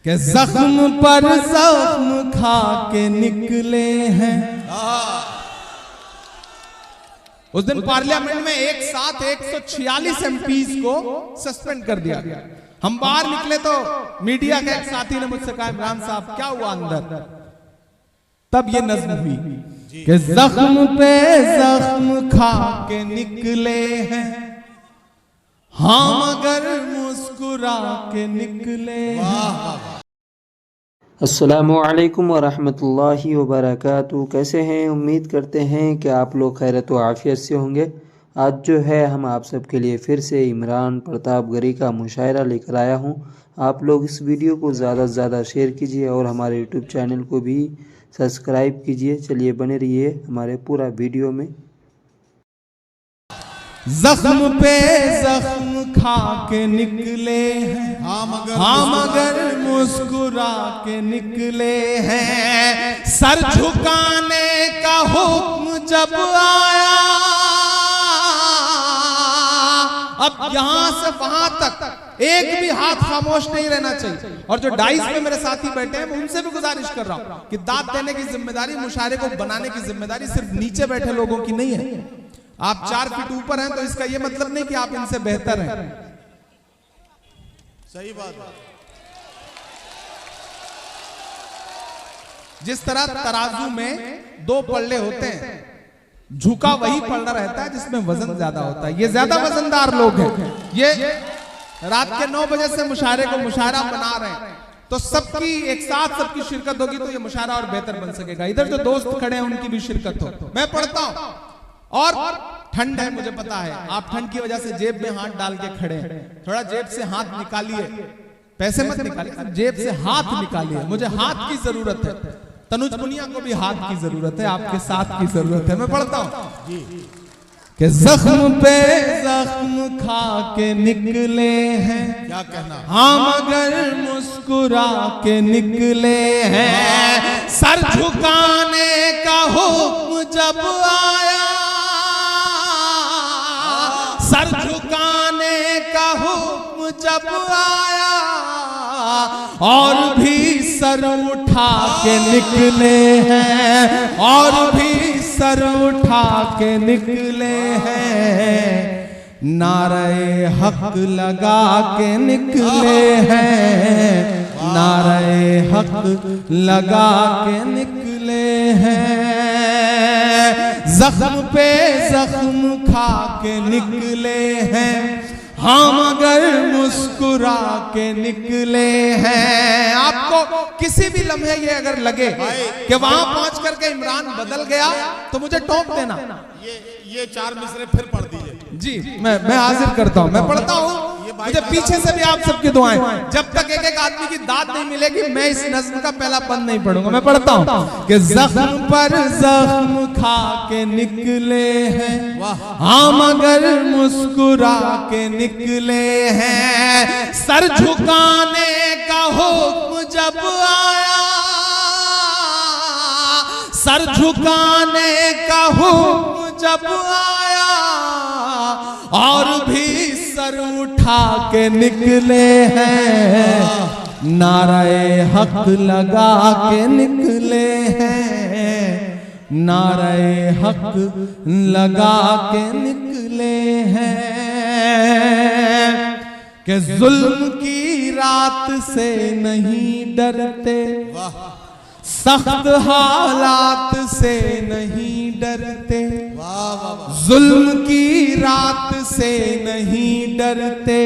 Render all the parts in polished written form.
कि जख्म पर जख्म खा के निकले हैं। उस दिन पार्लियामेंट में एक साथ 146 एमपीज को सस्पेंड कर दिया गया। हम बाहर निकले तो मीडिया के एक साथी ने मुझसे कहा, इमरान साहब क्या हुआ अंदर? तब ये नज्म हुई कि जख्म पे जख्म खा के निकले हैं, हाँ मगर मुस्कुरा के निकले हैं। अस्सलामुअलैकुम वरहमतुल्लाहि वबरकातुहू। कैसे हैं? उम्मीद करते हैं कि आप लोग खैरत व आफियत से होंगे। आज जो है हम आप सबके लिए फिर से इमरान प्रतापगढ़ी का मुशायरा लेकर आया हूं। आप लोग इस वीडियो को ज़्यादा से ज़्यादा शेयर कीजिए और हमारे यूट्यूब चैनल को भी सब्सक्राइब कीजिए। चलिए बने रहिए हमारे पूरा वीडियो में। जख्म पे जख्म खा के निकले हैं, हाँ मगर मुस्कुरा के निकले हैं। सर झुकाने का हुक्म जब आया, अब यहां से वहां तक एक भी हाथ खामोश नहीं रहना चाहिए। और जो डाइस में मेरे साथी बैठे हैं, मैं उनसे भी गुजारिश कर रहा हूं कि दाद देने की जिम्मेदारी, मुशायरे को बनाने की जिम्मेदारी सिर्फ नीचे बैठे लोगों की नहीं है। आप 4 फीट ऊपर हैं तो इसका यह मतलब नहीं कि आप इनसे बेहतर हैं। सही बात। जिस तरह तराजू में 2 पल्ले होते हैं, झुका वही पल्ला रहता है जिसमें वजन ज्यादा होता है। ये ज्यादा वजनदार लोग हैं। ये रात के 9 बजे से मुशायरा बना रहे हैं, तो सबकी एक साथ सबकी शिरकत होगी तो ये मुशायरा और बेहतर बन सकेगा। इधर जो दोस्त खड़े हैं उनकी भी शिरकत हो। मैं पढ़ता हूं और ठंड है, मुझे पता है। आप ठंड की वजह से जेब में हाथ डाल के खड़े हैं। थोड़ा जेब से हाथ निकालिए, पैसे मत निकालिए, जेब से हाथ निकालिए। मुझे हाथ की जरूरत है, तनुज पुनिया को भी हाथ की जरूरत है, आपके साथ की जरूरत है। मैं पढ़ता हूं कि जख्म पे जख्म खा के निकले हैं, क्या कहना, हाँ मगर मुस्कुरा के निकले हैं। सर झुकाने का हुक्म जब आया, सर झुकाने का हुक्म जब आया, और भी सर उठा के निकले हैं, और भी सर उठा के निकले हैं। नारे हक लगा के निकले हैं, नारे हक लगा के निकले हैं। जख्म पे जख्म खा के निकले हैं, हाँ मगर मुस्कुरा के निकले हैं। आपको किसी भी लम्हे ये अगर लगे कि वहां पहुंच करके इमरान बदल गया तो मुझे टोक देना। ये 4 मिसरे फिर पढ़ दीजिए जी। मैं हाजिर करता हूं, मैं पढ़ता हूं। मुझे पीछे से भी आप सबकी दुआएं। जब तक एक एक आदमी की दाद नहीं मिलेगी मैं इस नज्म का पहला बंद नहीं पढ़ूंगा। मैं पढ़ता हूं कि जख्म पर जख्म खा के निकले हैं, हाँ मगर मुस्कुरा के निकले हैं। सर झुकाने का हुक्म जब आया, सर झुकाने का हुक्म जब आया, और भी सर उठा के निकले हैं। नारे हक लगा के निकले हैं, नारे हक लगा के निकले हैं। कि जुल्म की रात से नहीं डरते, सख्त हालात से नहीं डरते, जुल्म की रात से नहीं डरते,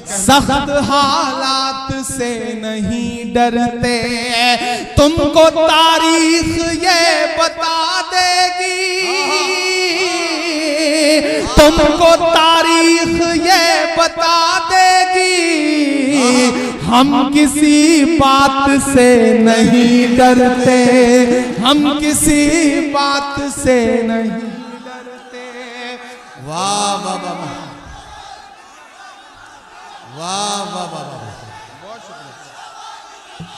सख्त हालात से नहीं डरते। तुमको तारीख ये बता देगी, तुमको तारीख ये बता देगी, हम किसी बात से नहीं डरते, हम किसी बात से नहीं डरते। वाह वाह वाह वाह वाह वाह, बहुत शुक्रिया।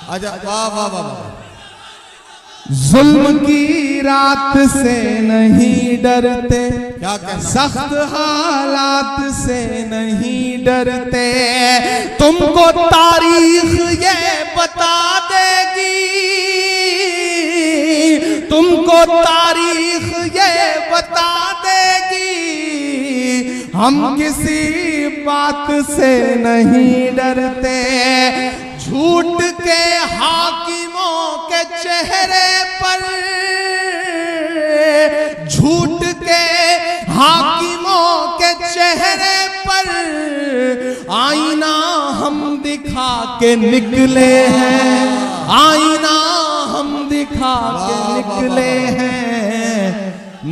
अच्छा, वाह वाह वाह। जुल्म की रात से नहीं डरते, क्या कहना, सख्त हालात से नहीं डरते। तुमको तारीख ये बता को तारीख ये बता देगी, हम किसी बात से नहीं डरते। झूठ के हाकिमों के चेहरे पर, झूठ के हाकिमों के चेहरे पर आईना हम दिखा के निकले हैं, आईना हम दिखा के निकले हैं,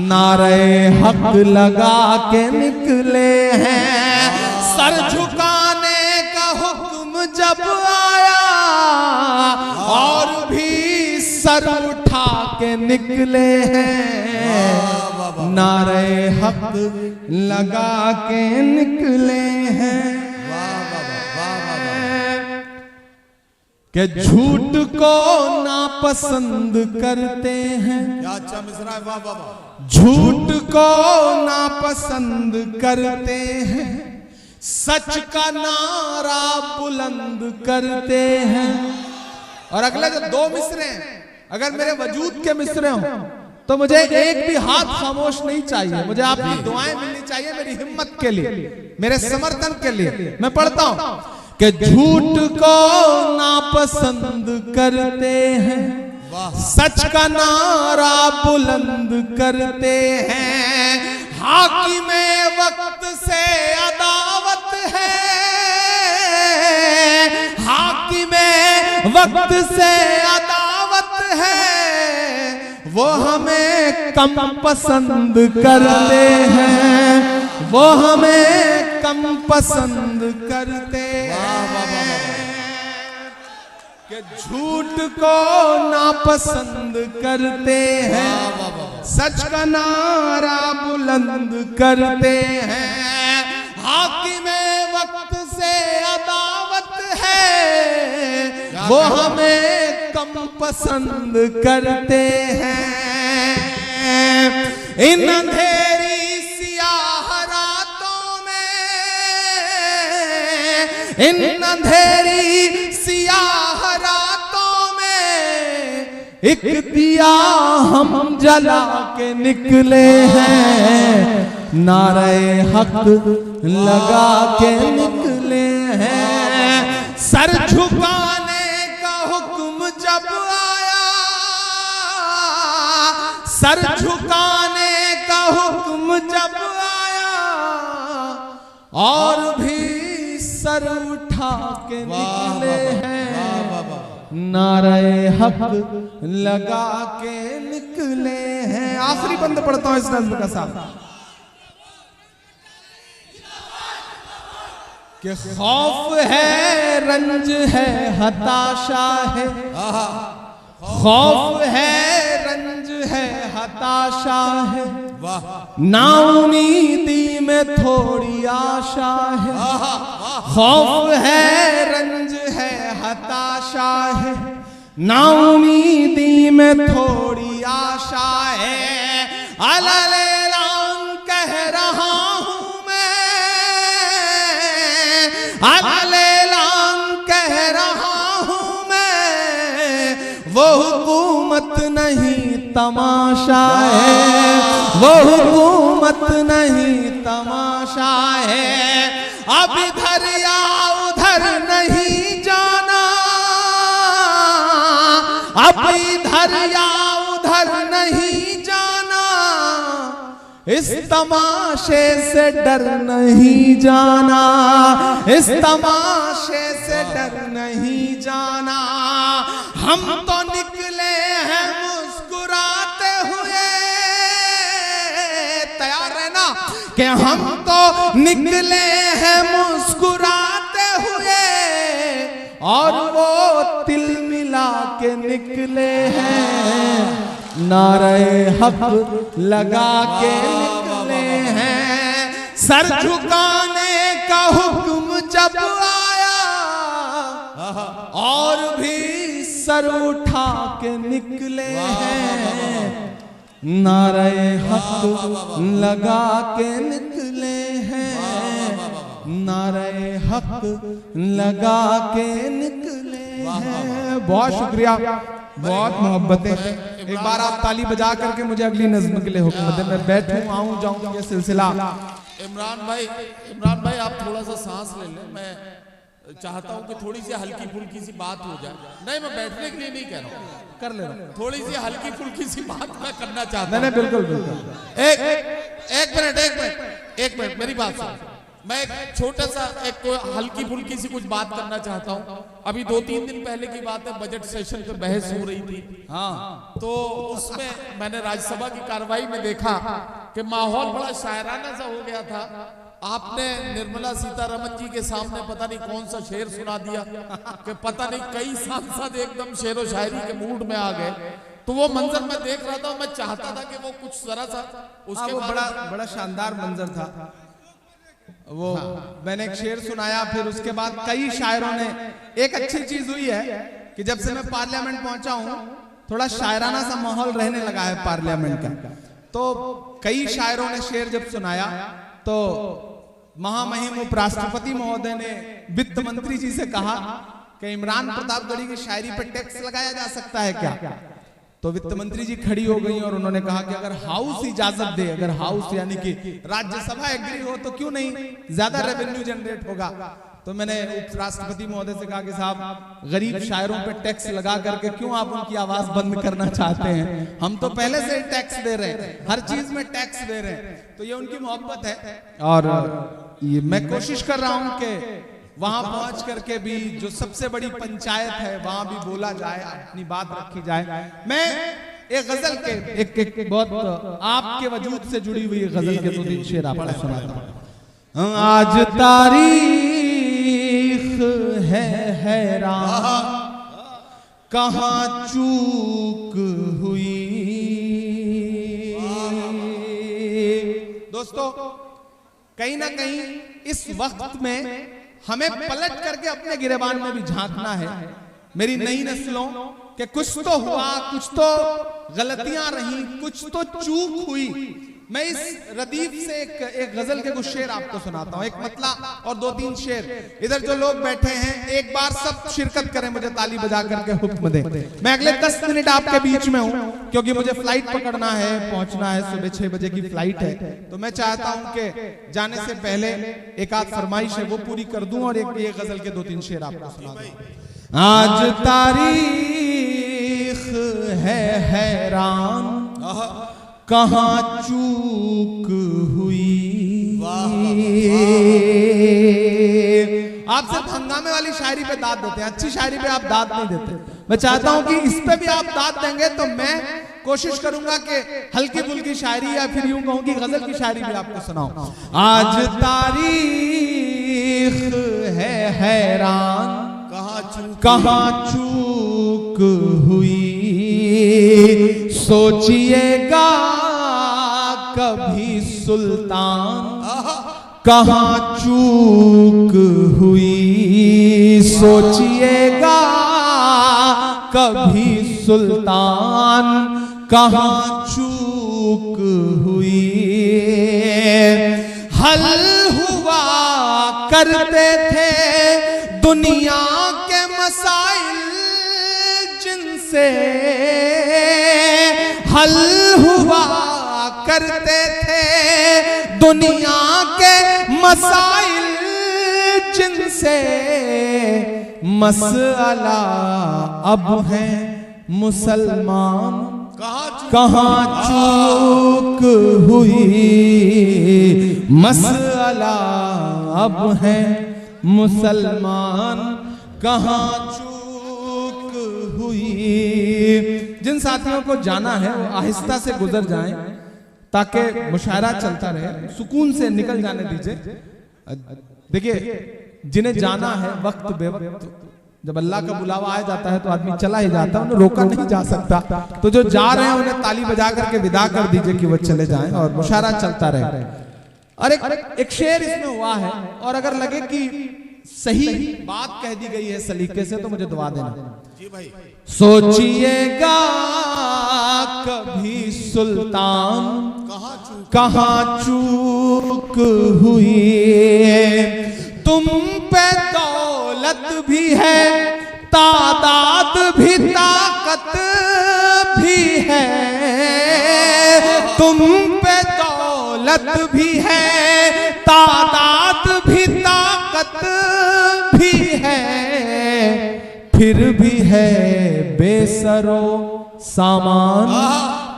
नारे हक लगा के निकले हैं। सर झुकाने का हुक्म जब आया और भी सर उठा के निकले हैं, नारे हक लगा के निकले हैं। कि झूठ को नापसंद करते हैं, क्या अच्छा मिसरा है, वाह वाह वाह। झूठ को नापसंद करते हैं, सच का नारा बुलंद करते हैं। और अगले जो दो मिसरे हैं, अगर मेरे वजूद के मिसरे हों तो मुझे एक भी हाथ खामोश नहीं चाहिए, मुझे आपकी दुआएं मिलनी चाहिए मेरी हिम्मत के लिए, मेरे समर्थन के लिए। मैं पढ़ता हूं कि झूठ को नापसंद करते हैं, सच का नारा बुलंद करते हैं, हाकिमे वक्त से अदावत है, हाकिमे वक्त से अदावत है, वो हमें कम पसंद करते हैं, वो हमें कम पसंद करते हैं। कि झूठ को नापसंद करते हैं, सच का नारा बुलंद करते हैं, हाकिमे वक्त से अदावत है, वो हमें कम पसंद करते हैं। इन अंधेरी सियाह रातों में, इन अंधेरी सियाह रातों में एक दिया हम जला के निकले हैं, नारे हक लगा के निकले हैं। सर झुकाने का हुक्म जब आया, सर झुकाने का हुक्म जब आया और भी सर उठा के निकले हैं, नारे हक लगा के निकले हैं। आखिरी बंद पढ़ता हूं इस नज़्म का साथ कि खौफ है, रंज है, हताशा है, खौफ है, रंज है, हताशा है, नाउमीदी में थोड़ी आशा है। खौफ है, रंज है, हताशा है, नाउमीदी में थोड़ी आशा है। अलैलान कह रहा हूं मैं, अलैलान कह रहा हूं मैं, वो हुकूमत नहीं तमाशा है, वो हुकूमत नहीं तमाशा है। अब इधर या उधर नहीं जाना, अब इधर या उधर नहीं जाना, इस तमाशे से डर नहीं जाना, इस तमाशे से डर नहीं जाना। हम तो निकले हैं मुस्कुराते हुए, तैयार है ना कि हम तो निकले हैं मुस्कुराते हुए और वो तिल मिला के निकले हैं, नारे हक लगा के निकले हैं। सर झुकाने का हुक्म जब आया और भी सर उठा के निकले हैं, नारे हक लगा के निकले हैं, नारे हक लगा के निकले हैं। बहुत शुक्रिया, बहुत मोहब्बतें। एक बार आप ताली बजा करके मुझे अगली नज्म के लिए हुक्म दें, मैं बैठूं आऊं जाऊं ये सिलसिला। इमरान भाई आप थोड़ा सा सांस ले लें। मैं चाहता हूं कि थोड़ी सी हल्की फुल्की सी बात हो जाए। नहीं, मैं बैठने के लिए नहीं कह रहा हूं, कर ले रहा थोड़ी सी हल्की फुल्की सी बात मैं करना चाहता हूं। नहीं बिल्कुल बिल्कुल। एक मिनट मेरी बात सुन। मैं एक छोटा सा एक हल्की फुल्की सी कुछ बात करना चाहता हूं। अभी 2-3 दिन पहले की बात है, बजट सेशन पे बहस हो रही थी। हाँ, तो उसमें मैंने राज्यसभा की कार्रवाई में देखा कि माहौल बड़ा शायराना सा हो गया था। आपने निर्मला सीतारमन जी के सामने पता नहीं कौन सा शेर सुना दिया कि पता नहीं कई सांसद एकदम शेरो शायरी के मूड में आ गए। तो वो मंजर मैं देख रहा था, मैं चाहता था कि वो कुछ जरा सा उसके वो बड़ा शानदार मंजर था वो। मैंने एक शेर सुनाया, फिर उसके बाद कई शायरों ने। एक अच्छी चीज हुई है कि जब से मैं पार्लियामेंट पहुंचा हूं, थोड़ा शायराना सा माहौल रहने लगा है पार्लियामेंट का। तो कई शायरों ने शेर जब सुनाया तो महामहिम उपराष्ट्रपति महोदय ने वित्त मंत्री जी से कहा कि इमरान प्रतापगढ़ी की शायरी पर टैक्स लगाया जा सकता है क्या। तो वित्त मंत्री जी खड़ी हो गई और उन्होंने कहा कि अगर हाउस इजाजत दे, अगर हाउस यानी कि राज्यसभा एग्री हो तो क्यों नहीं, ज्यादा रेवेन्यू जनरेट होगा। तो मैंने उपराष्ट्रपति महोदय से कहा कि साहब, गरीब शायरों पे टैक्स लगा करके क्यों आप उनकी आवाज बंद करना चाहते हैं। हम तो पहले से ही टैक्स दे रहे हैं, हर चीज में टैक्स दे रहे हैं। तो ये उनकी मोहब्बत है और ये मैं कोशिश कर रहा हूं कि वहां पहुंच करके भी जो सबसे बड़ी पंचायत है वहां भी बोला जाए, अपनी बात रखी जाए। मैं एक गजल के एक बहुत आपके वजूद से जुड़ी हुई गजल के 2-3 शेर आपको सुनाता हूं। आज तारीख है हैरान, कहां चूक हुई। दोस्तों, कहीं ना कहीं इस वक्त में हमें पलट करके अपने गिरेबान में भी झांकना है। मेरी नई नस्लों के कुछ तो हुआ, कुछ तो गलतियां रही, कुछ तो चूक हुई। मैं इस रदीफ से एक गजल के कुछ शेर आपको सुनाता हूं, एक मतला और 2-3 शेर। इधर जो लोग बैठे हैं, एक बार सब शिरकत करें, मुझे ताली बजा करके हुक्म दें। मैं अगले 10 मिनट आपके बीच में हूं क्योंकि मुझे फ्लाइट पकड़ना है, पहुंचना है, सुबह 6 बजे की फ्लाइट है। तो मैं चाहता हूं कि जाने से पहले एक आध फरमाइश है वो पूरी कर दूं और एक गजल के 2-3 शेर आपको सुना दूं। आज तारीख है हैरान, कहां चूक हुई। आप सिर्फ हंगामे वाली शायरी पे दाद देते हैं, अच्छी शायरी पे आप दाद नहीं देते। मैं चाहता हूं कि इस पे भी आप दाद देंगे तो मैं कोशिश करूंगा कि हल्की फुल्की शायरी या फिर यूं कहूं कि गजल की शायरी भी आपको सुनाऊं। आज तारीख है हैरान, कहां चूक हुई। सोचिएगा कभी सुल्तान, कहां चूक हुई। सोचिएगा कभी सुल्तान, कहां चूक हुई। हल हुआ करते थे दुनिया के मसाइल जिनसे, हल हुआ करते थे दुनिया के मसाइल जिनसे। मसला अब है मुसलमान, कहां चूक हुई। मसला अब है मुसलमान, कहां चूक हुई। जिन साथियों को जाना है वो आहिस्ता से गुजर जाएं ताकि मुशायरा चलता रहे, सुकून से निकल जाने दीजिए। देखिए, जिन्हें जाना है वक्त बेवक्त, जब अल्लाह का बुलावा आ जाता है तो आदमी चला ही जाता है, उन्हें रोका नहीं जा सकता। तो जो जा रहे हैं उन्हें ताली बजा करके विदा कर दीजिए कि वो चले जाएं और मुशायरा चलता रहे। और एक शेर इसमें हुआ है और अगर लगे कि सही बात कह दी गई है सलीके से तो मुझे दुआ देना। सोचिएगा कभी सुल्तान, कहां चूक हुई। तुम पे दौलत भी है, तादाद भी ताकत दौलत भी है, तादाद भी, ताकत भी है, फिर भी है बेसरो सामान,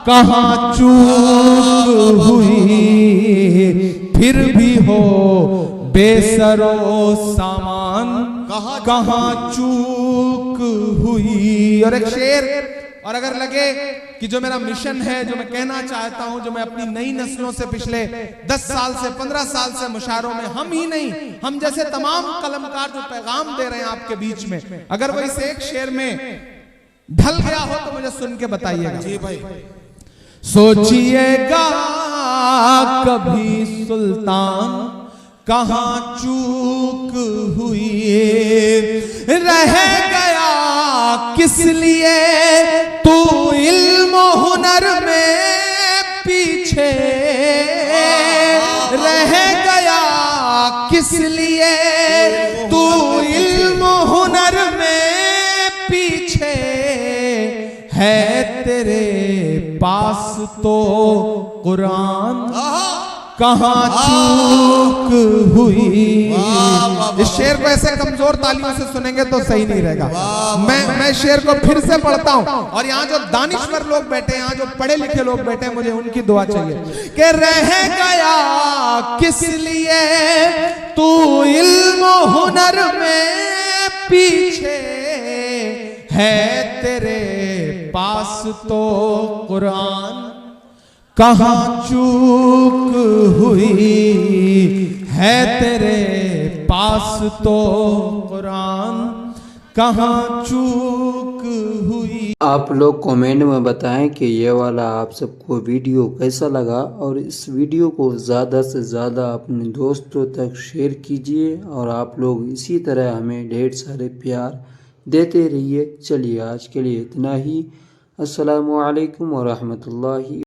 कहाँ चूक हुई, फिर भी हो बेसरो सामान, कहाँ चूक हुई। और एक शेर, और अगर लगे कि जो मेरा मिशन है, जो मैं कहना चाहता हूं, जो मैं अपनी नई नस्लों से पिछले 10 साल से 15 साल से मुशायरों में, हम ही नहीं, हम जैसे तमाम कलमकार जो पैगाम दे रहे हैं आपके बीच में, अगर वो इस एक शेर में ढल गया हो तो मुझे सुन के बताइएगा। जी भाई। सोचिएगा कभी सुल्तान, कहाँ चूक हुई, रह गया किस लिए तू इल्म हुनर में पीछे, रह गया किस लिए तू इल्म हुनर में पीछे, है तेरे पास तो कुरान, कहाँ चूक हुई। इस शेर को ऐसे कमजोर तालियों से सुनेंगे तो सही नहीं रहेगा। मैं शेर को फिर से पढ़ता हूं, और यहाँ जो दानिश्वर लोग बैठे हैं, यहाँ जो पढ़े लिखे लोग बैठे हैं, मुझे उनकी दुआ चाहिए कि रह गया किस लिए तू इल्म हुनर में पीछे, है तेरे पास तो कुरान, कहाँ चूक हुई, है तेरे पास तो कुरान, कहाँ चूक हुई। आप लोग कमेंट में बताएं कि ये वाला आप सबको वीडियो कैसा लगा, और इस वीडियो को ज़्यादा से ज़्यादा अपने दोस्तों तक शेयर कीजिए, और आप लोग इसी तरह हमें ढेर सारे प्यार देते रहिए। चलिए आज के लिए इतना ही। अस्सलामु अलैकुम व रहमतुल्लाहि।